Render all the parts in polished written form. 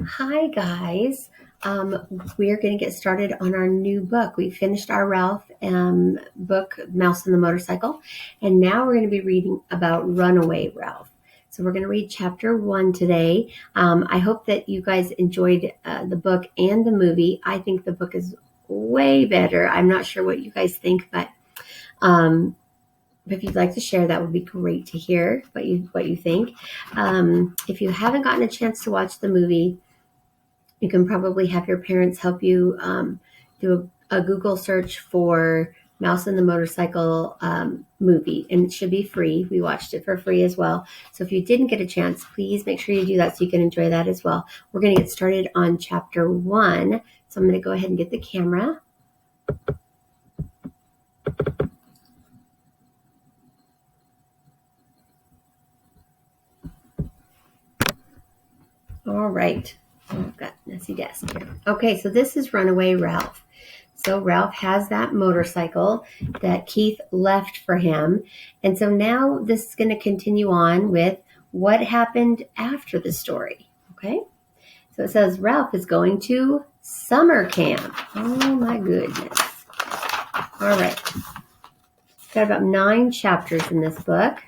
Hi, guys. We're going to get started on our new book. We finished our Ralph book, Mouse and the Motorcycle, and now we're going to be reading about Runaway Ralph. So we're going to read chapter 1 today. I hope that you guys enjoyed the book and the movie. I think the book is way better. I'm not sure what you guys think, but if you'd like to share, that would be great to hear what you think. If you haven't gotten a chance to watch the movie, you can probably have your parents help you do a Google search for Mouse and the Motorcycle movie, and it should be free. We watched it for free as well. So if you didn't get a chance, please make sure you do that so you can enjoy that as well. We're going to get started on chapter 1. So I'm going to go ahead and get the camera. All right. I've got a messy desk here. Okay, so this is Runaway Ralph. So Ralph has that motorcycle that Keith left for him. And so now this is going to continue on with what happened after the story. Okay. So it says Ralph is going to summer camp. Oh my goodness. All right. Got about 9 chapters in this book.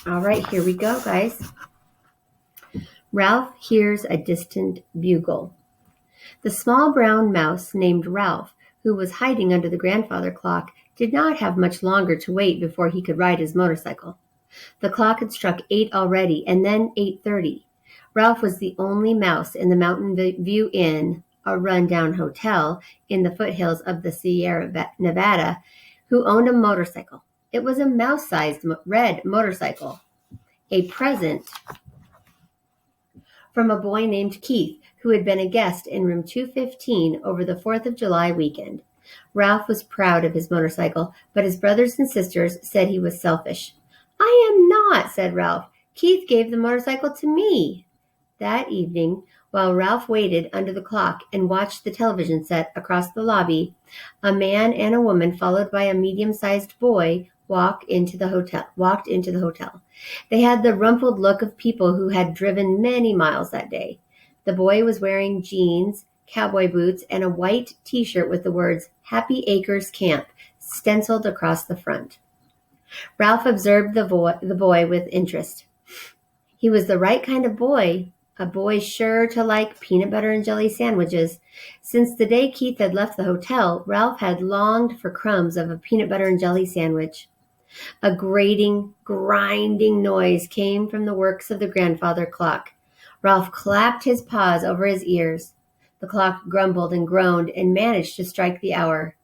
All right, here we go, guys. Ralph hears a distant bugle. The small brown mouse named Ralph, who was hiding under the grandfather clock, did not have much longer to wait before he could ride his motorcycle. The clock had struck 8 already, and then 8:30. Ralph was the only mouse in the Mountain View Inn, a run-down hotel in the foothills of the Sierra Nevada, who owned a motorcycle. It was a mouse-sized red motorcycle, a present from a boy named Keith, who had been a guest in room 215 over the 4th of July weekend. Ralph was proud of his motorcycle, but his brothers and sisters said he was selfish. "I am not," said Ralph. "Keith gave the motorcycle to me." That evening, while Ralph waited under the clock and watched the television set across the lobby, a man and a woman followed by a medium-sized boy walked into the hotel. They had the rumpled look of people who had driven many miles that day. The boy was wearing jeans, cowboy boots, and a white T-shirt with the words "Happy Acres Camp" stenciled across the front. Ralph observed the boy with interest. He was the right kind of boy, a boy sure to like peanut butter and jelly sandwiches. Since the day Keith had left the hotel, Ralph had longed for crumbs of a peanut butter and jelly sandwich. A grating, grinding noise came from the works of the grandfather clock. Ralph clapped his paws over his ears. The clock grumbled and groaned and managed to strike the hour.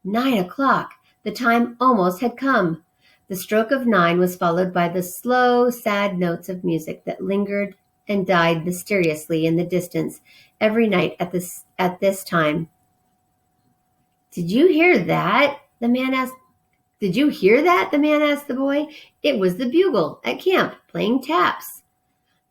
9 o'clock! The time almost had come. The stroke of 9 was followed by the slow, sad notes of music that lingered and died mysteriously in the distance every night at this time. "Did you hear that?" the man asked. "Did you hear that?" the man asked the boy. "It was the bugle at camp playing taps."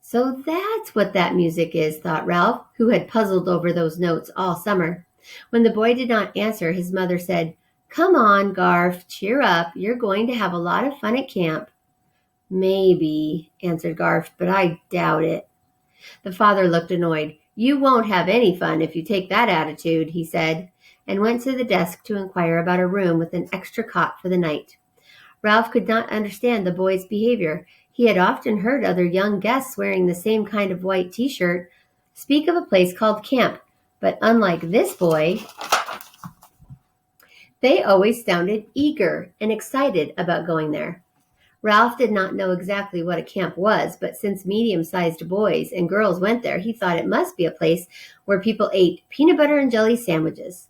So that's what that music is, thought Ralph, who had puzzled over those notes all summer. When the boy did not answer, his mother said, "Come on, Garf, cheer up. You're going to have a lot of fun at camp." "Maybe," answered Garf, "but I doubt it." The father looked annoyed. "You won't have any fun if you take that attitude," he said, and went to the desk to inquire about a room with an extra cot for the night. Ralph could not understand the boy's behavior. He had often heard other young guests wearing the same kind of white T-shirt speak of a place called camp, but unlike this boy, they always sounded eager and excited about going there. Ralph did not know exactly what a camp was, but since medium-sized boys and girls went there, he thought it must be a place where people ate peanut butter and jelly sandwiches.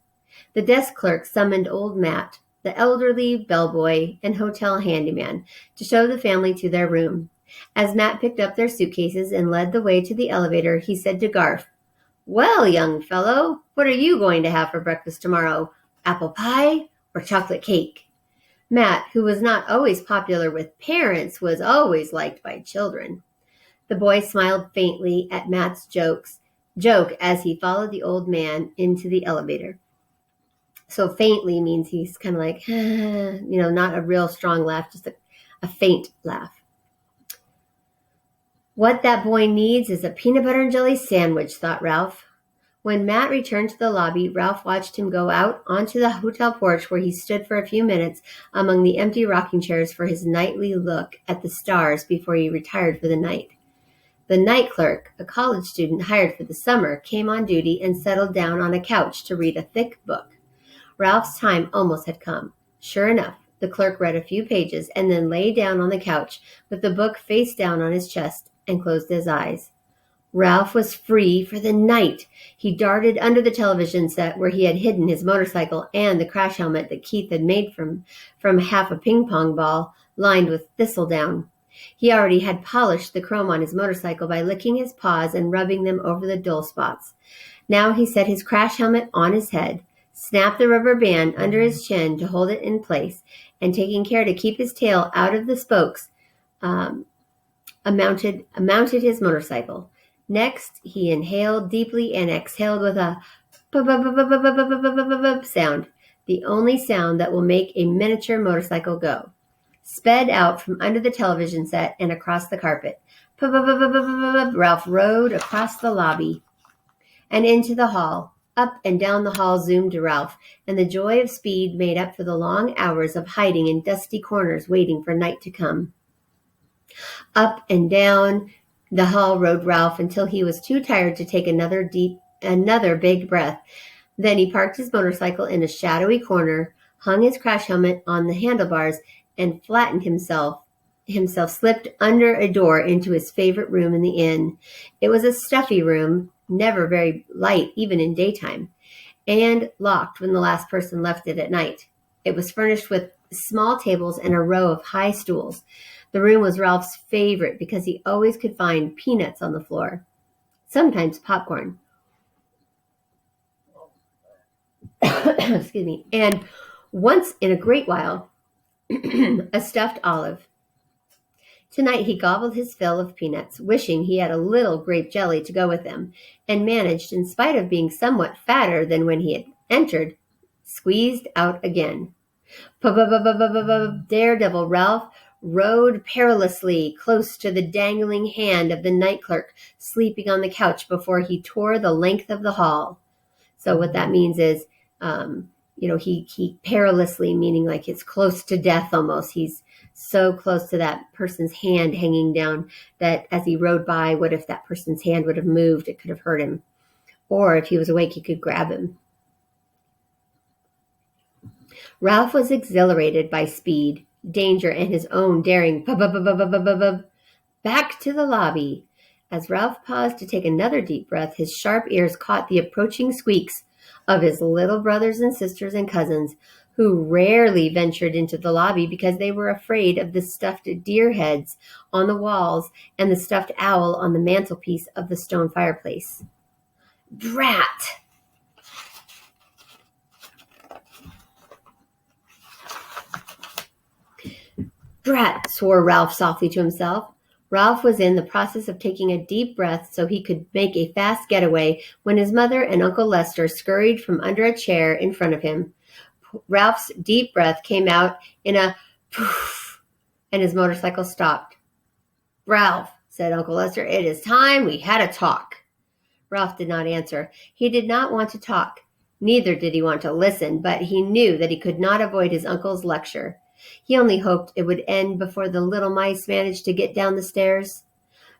The desk clerk summoned old Matt, the elderly bellboy and hotel handyman, to show the family to their room. As Matt picked up their suitcases and led the way to the elevator, he said to Garf, "Well, young fellow, what are you going to have for breakfast tomorrow? Apple pie or chocolate cake?" Matt, who was not always popular with parents, was always liked by children. The boy smiled faintly at Matt's joke as he followed the old man into the elevator. So faintly means he's kind of like, not a real strong laugh, just a faint laugh. What that boy needs is a peanut butter and jelly sandwich, thought Ralph. When Matt returned to the lobby, Ralph watched him go out onto the hotel porch where he stood for a few minutes among the empty rocking chairs for his nightly look at the stars before he retired for the night. The night clerk, a college student hired for the summer, came on duty and settled down on a couch to read a thick book. Ralph's time almost had come. Sure enough, the clerk read a few pages and then lay down on the couch with the book face down on his chest and closed his eyes. Ralph was free for the night. He darted under the television set where he had hidden his motorcycle and the crash helmet that Keith had made from half a ping-pong ball lined with thistledown. He already had polished the chrome on his motorcycle by licking his paws and rubbing them over the dull spots. Now he set his crash helmet on his head, snapped the rubber band under his chin to hold it in place, and taking care to keep his tail out of the spokes, mounted his motorcycle. Next, he inhaled deeply and exhaled with a sound, the only sound that will make a miniature motorcycle go. Sped out from under the television set and across the carpet. Ralph rode across the lobby and into the hall. Up and down the hall zoomed Ralph, and the joy of speed made up for the long hours of hiding in dusty corners waiting for night to come. Up and down the hall rode Ralph until he was too tired to take another big breath. Then he parked his motorcycle in a shadowy corner, hung his crash helmet on the handlebars, and flattened himself slipped under a door into his favorite room in the inn. It was a stuffy room, never very light even in daytime, and locked when the last person left it at night. It was furnished with small tables and a row of high stools. The room was Ralph's favorite because he always could find peanuts on the floor, sometimes popcorn. Excuse me. And once in a great while, a stuffed olive. Tonight he gobbled his fill of peanuts, wishing he had a little grape jelly to go with them, and managed, in spite of being somewhat fatter than when he had entered, squeezed out again. Daredevil Ralph rode perilously close to the dangling hand of the night clerk sleeping on the couch before he tore the length of the hall. So what that means is, he perilously, meaning like it's close to death almost. He's so close to that person's hand hanging down that as he rode by, what if that person's hand would have moved? It could have hurt him. Or if he was awake, he could grab him. Ralph was exhilarated by speed, danger, and his own daring. Back to the lobby. As Ralph paused to take another deep breath, his sharp ears caught the approaching squeaks of his little brothers and sisters and cousins, who rarely ventured into the lobby because they were afraid of the stuffed deer heads on the walls and the stuffed owl on the mantelpiece of the stone fireplace. Drat! Drat, swore Ralph softly to himself. Ralph was in the process of taking a deep breath so he could make a fast getaway when his mother and Uncle Lester scurried from under a chair in front of him. Ralph's deep breath came out in a poof, and his motorcycle stopped. Ralph, said Uncle Lester, it is time we had a talk. Ralph did not answer. He did not want to talk. Neither did he want to listen, but he knew that he could not avoid his uncle's lecture. He only hoped it would end before the little mice managed to get down the stairs.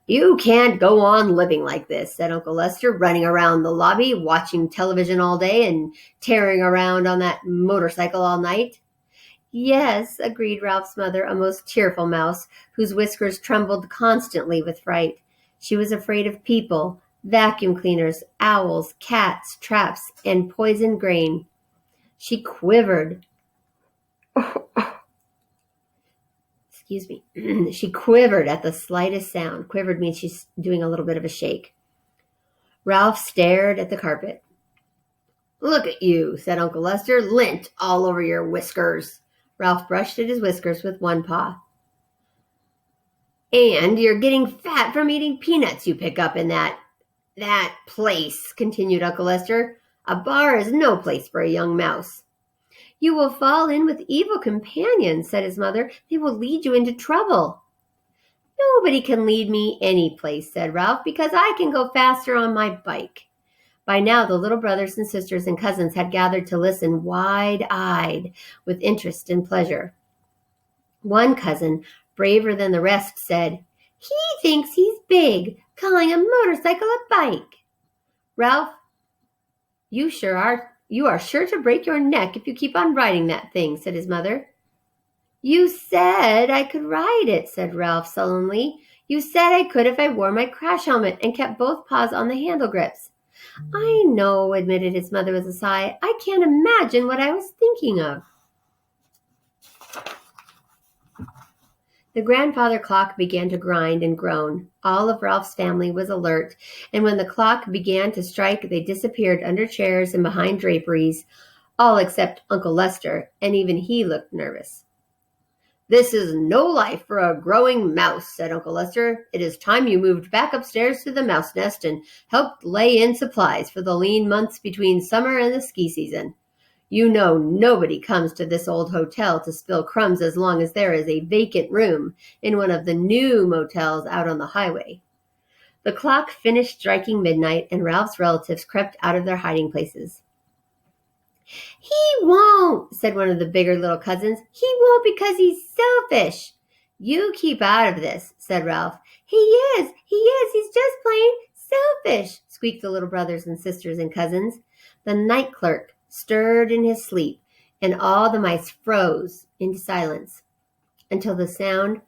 You can't go on living like this, said Uncle Lester, running around the lobby, watching television all day and tearing around on that motorcycle all night. Yes, agreed Ralph's mother, a most tearful mouse, whose whiskers trembled constantly with fright. She was afraid of people, vacuum cleaners, owls, cats, traps, and poisoned grain. She quivered. Excuse me. She quivered at the slightest sound. Quivered means she's doing a little bit of a shake. Ralph stared at the carpet. Look at you, said Uncle Lester. Lint all over your whiskers. Ralph brushed at his whiskers with one paw. And you're getting fat from eating peanuts you pick up in that place, continued Uncle Lester. A bar is no place for a young mouse. You will fall in with evil companions, said his mother. They will lead you into trouble. Nobody can lead me any place, said Ralph, because I can go faster on my bike. By now, the little brothers and sisters and cousins had gathered to listen wide-eyed with interest and pleasure. One cousin, braver than the rest, said, "He thinks he's big, calling a motorcycle a bike." "Ralph, you are sure to break your neck if you keep on riding that thing," said his mother. "You said I could ride it," said Ralph sullenly. "You said I could if I wore my crash helmet and kept both paws on the handle grips." "I know," admitted his mother with a sigh. "I can't imagine what I was thinking of." The grandfather clock began to grind and groan. All of Ralph's family was alert, and when the clock began to strike, they disappeared under chairs and behind draperies, all except Uncle Lester, and even he looked nervous. "This is no life for a growing mouse," said Uncle Lester. "It is time you moved back upstairs to the mouse nest and helped lay in supplies for the lean months between summer and the ski season. You know nobody comes to this old hotel to spill crumbs as long as there is a vacant room in one of the new motels out on the highway." The clock finished striking midnight, and Ralph's relatives crept out of their hiding places. "He won't," said one of the bigger little cousins. "He won't because he's selfish." "You keep out of this," said Ralph. He is, he's just plain selfish," squeaked the little brothers and sisters and cousins. The night clerk stirred in his sleep, and all the mice froze into silence until the sound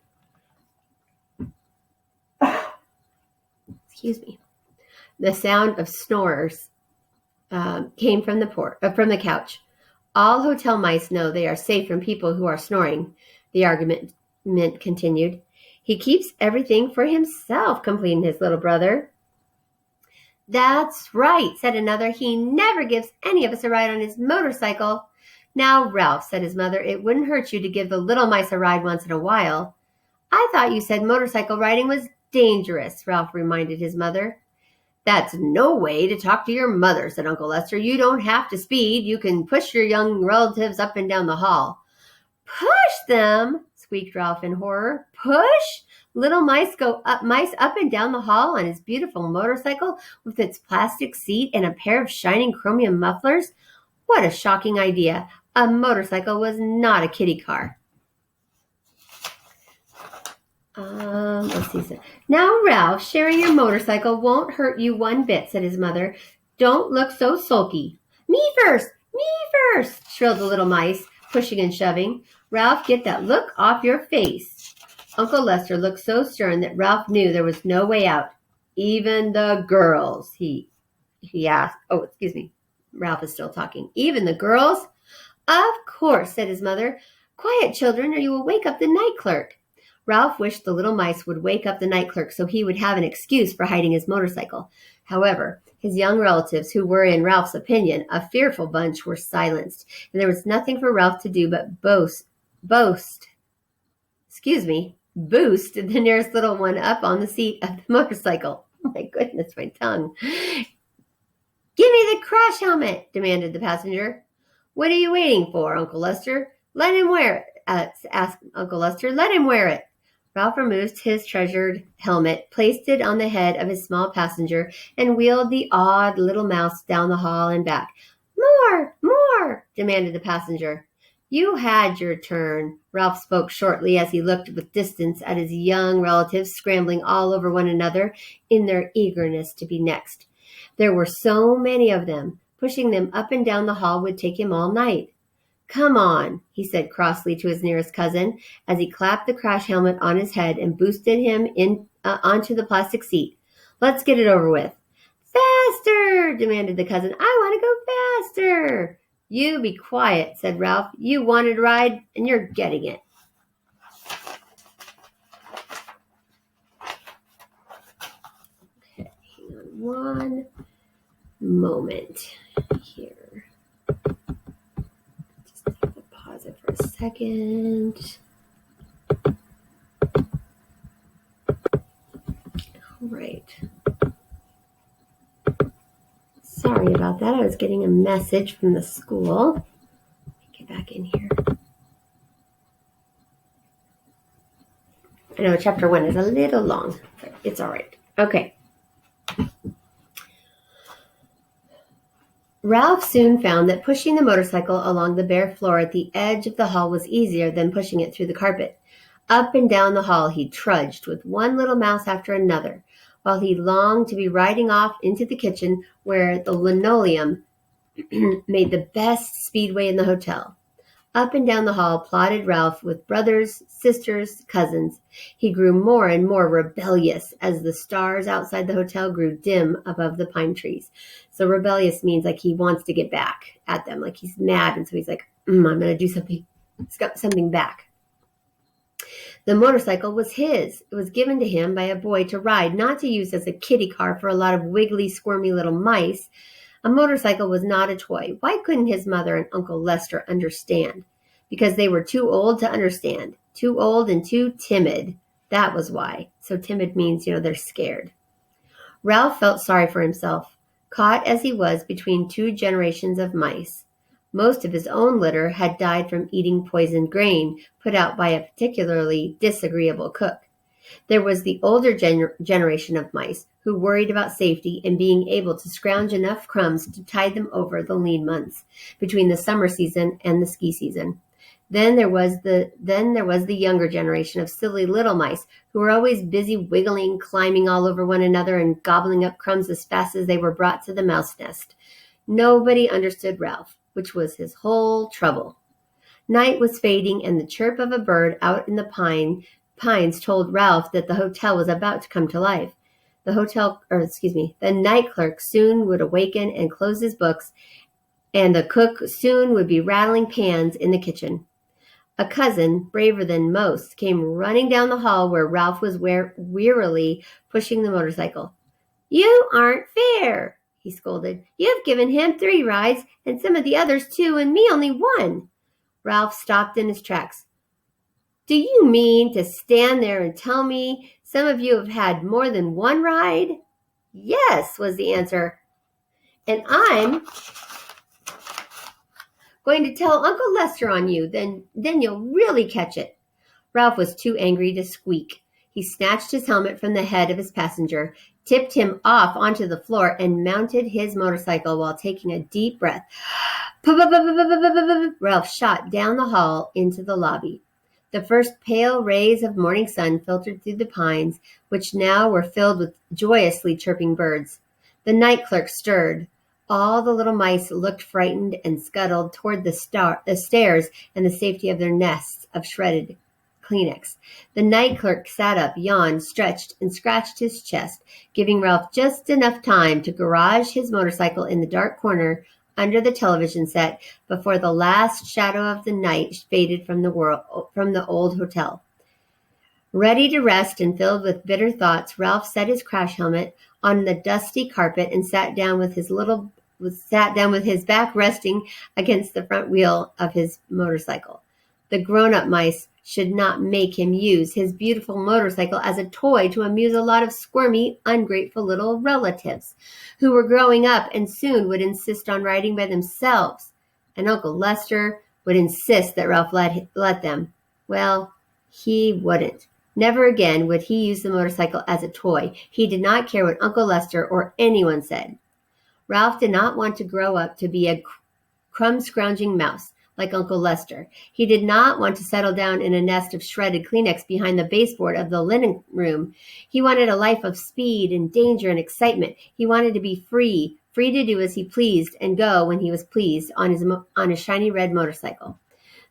of snorers came from the couch. "All hotel mice know they are safe from people who are snoring," the argument continued. "He keeps everything for himself," complained his little brother. "That's right," said another. "He never gives any of us a ride on his motorcycle." "Now, Ralph," said his mother, "it wouldn't hurt you to give the little mice a ride once in a while." "I thought you said motorcycle riding was dangerous," Ralph reminded his mother. "That's no way to talk to your mother," said Uncle Lester. "You don't have to speed. You can push your young relatives up and down the hall." "Push them?" squeaked Ralph in horror. "Push? Little mice up and down the hall on his beautiful motorcycle with its plastic seat and a pair of shining chromium mufflers? What a shocking idea. A motorcycle was not a kiddie car. Let's see. "Now, Ralph, sharing your motorcycle won't hurt you one bit," said his mother. "Don't look so sulky." Me first, shrilled the little mice, pushing and shoving. "Ralph, get that look off your face." Uncle Lester looked so stern that Ralph knew there was no way out. "Even the girls," he asked. Oh, excuse me. Ralph is still talking. "Even the girls?" "Of course," said his mother. "Quiet, children, or you will wake up the night clerk." Ralph wished the little mice would wake up the night clerk so he would have an excuse for hiding his motorcycle. However, his young relatives, who were, in Ralph's opinion, a fearful bunch, were silenced, and there was nothing for Ralph to do but boost the nearest little one up on the seat of the motorcycle. Oh my goodness, my tongue. "Give me the crash helmet," demanded the passenger. "What are you waiting for, Uncle Lester? Let him wear it," asked Uncle Lester. "Let him wear it." Ralph removed his treasured helmet, placed it on the head of his small passenger, and wheeled the odd little mouse down the hall and back. More, demanded the passenger. "You had your turn," Ralph spoke shortly as he looked with disdain at his young relatives scrambling all over one another in their eagerness to be next. There were so many of them. Pushing them up and down the hall would take him all night. "Come on," he said crossly to his nearest cousin as he clapped the crash helmet on his head and boosted him onto the plastic seat. "Let's get it over with." "Faster!" demanded the cousin. "I want to go faster." "You be quiet," said Ralph. "You wanted a ride, and you're getting it." Okay, hang on one moment here. Just have to pause it for a second. All right. Sorry about that. I was getting a message from the school. Let me get back in here. I know chapter 1 is a little long, but it's all right. Okay. Ralph soon found that pushing the motorcycle along the bare floor at the edge of the hall was easier than pushing it through the carpet. Up and down the hall he trudged with one little mouse after another, while he longed to be riding off into the kitchen where the linoleum made the best speedway in the hotel. Up and down the hall plodded Ralph with brothers, sisters, cousins. He grew more and more rebellious as the stars outside the hotel grew dim above the pine trees. So rebellious means like he wants to get back at them, like he's mad, and so he's like, I'm going to do something back. The motorcycle was his. It was given to him by a boy to ride, not to use as a kiddie car for a lot of wiggly, squirmy little mice. A motorcycle was not a toy. Why couldn't his mother and Uncle Lester understand? Because they were too old to understand. Too old and too timid. That was why. So timid means, they're scared. Ralph felt sorry for himself, caught as he was between two generations of mice. Most of his own litter had died from eating poisoned grain put out by a particularly disagreeable cook. There was the older generation of mice who worried about safety and being able to scrounge enough crumbs to tide them over the lean months between the summer season and the ski season. Then there was the younger generation of silly little mice who were always busy wiggling, climbing all over one another, and gobbling up crumbs as fast as they were brought to the mouse nest. Nobody understood Ralph, which was his whole trouble. Night was fading, and the chirp of a bird out in the pines told Ralph that the hotel was about to come to life. The night clerk soon would awaken and close his books, and the cook soon would be rattling pans in the kitchen. A cousin, braver than most, came running down the hall where Ralph was wearily pushing the motorcycle. You aren't fair, he scolded. You've given him 3 rides, and some of the others 2, and me only 1. Ralph stopped in his tracks. Do you mean to stand there and tell me some of you have had more than 1 ride? Yes, was the answer. And I'm going to tell Uncle Lester on you, then you'll really catch it. Ralph was too angry to squeak. He snatched his helmet from the head of his passenger, tipped him off onto the floor, and mounted his motorcycle while taking a deep breath. Ralph shot down the hall into the lobby. The first pale rays of morning sun filtered through the pines, which now were filled with joyously chirping birds. The night clerk stirred. All the little mice looked frightened and scuttled toward the stairs and the safety of their nests of shredded Kleenex. The night clerk sat up, yawned, stretched, and scratched his chest, giving Ralph just enough time to garage his motorcycle in the dark corner under the television set before the last shadow of the night faded from the old hotel. Ready to rest and filled with bitter thoughts, Ralph set his crash helmet on the dusty carpet and sat down with his back resting against the front wheel of his motorcycle. The grown-up mice should not make him use his beautiful motorcycle as a toy to amuse a lot of squirmy, ungrateful little relatives who were growing up and soon would insist on riding by themselves. And Uncle Lester would insist that Ralph let them. Well, he wouldn't. Never again would he use the motorcycle as a toy. He did not care what Uncle Lester or anyone said. Ralph did not want to grow up to be a crumb-scrounging mouse like Uncle Lester. He did not want to settle down in a nest of shredded Kleenex behind the baseboard of the linen room. He wanted a life of speed and danger and excitement. He wanted to be free to do as he pleased and go when he was pleased on his shiny red motorcycle.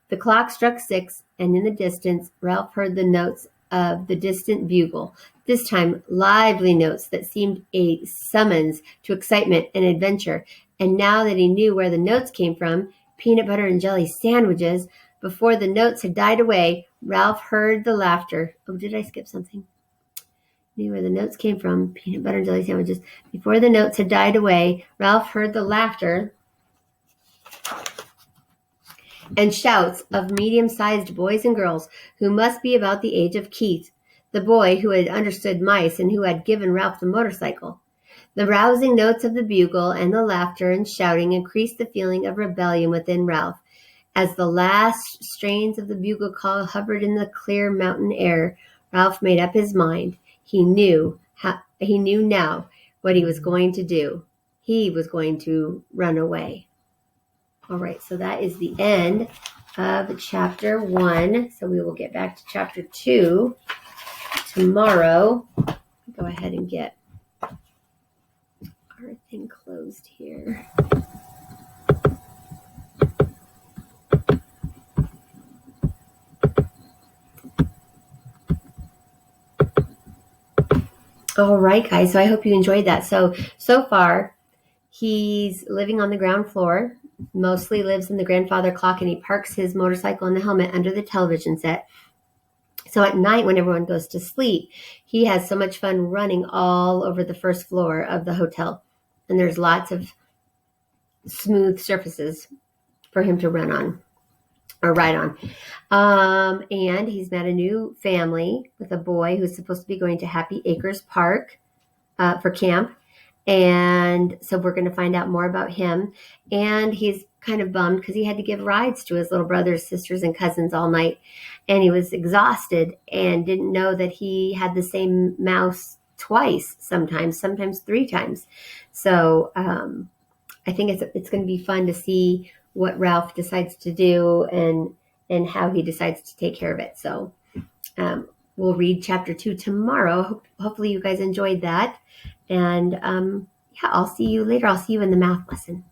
The clock struck 6, and in the distance, Ralph heard the notes of the distant bugle, this time lively notes that seemed a summons to excitement and adventure. And now that he knew where the notes came from, peanut butter and jelly sandwiches, before the notes had died away, Ralph heard the laughter. Oh, did I skip something? Knew where the notes came from, peanut butter and jelly sandwiches. Before the notes had died away, Ralph heard the laughter and shouts of medium-sized boys and girls who must be about the age of Keith, the boy who had understood mice and who had given Ralph the motorcycle. The rousing notes of the bugle and the laughter and shouting increased the feeling of rebellion within Ralph. As the last strains of the bugle call hovered in the clear mountain air, Ralph made up his mind. He knew now what he was going to do. He was going to run away. All right, so that is the end of chapter 1. So we will get back to chapter 2 tomorrow. Go ahead and get our thing closed here. All right, guys. So I hope you enjoyed that. So far, he's living on the ground floor, mostly lives in the grandfather clock, and he parks his motorcycle and the helmet under the television set. So at night, when everyone goes to sleep, he has so much fun running all over the first floor of the hotel. And there's lots of smooth surfaces for him to run on or ride on. And he's met a new family with a boy who's supposed to be going to Happy Acres Park for camp. And so we're going to find out more about him. And he's kind of bummed because he had to give rides to his little brothers, sisters, and cousins all night. And he was exhausted and didn't know that he had the same mouse twice, sometimes 3 times. So I think it's going to be fun to see what Ralph decides to do and how he decides to take care of it. So we'll read chapter 2 tomorrow. Hopefully you guys enjoyed that. And yeah, I'll see you later. I'll see you in the math lesson.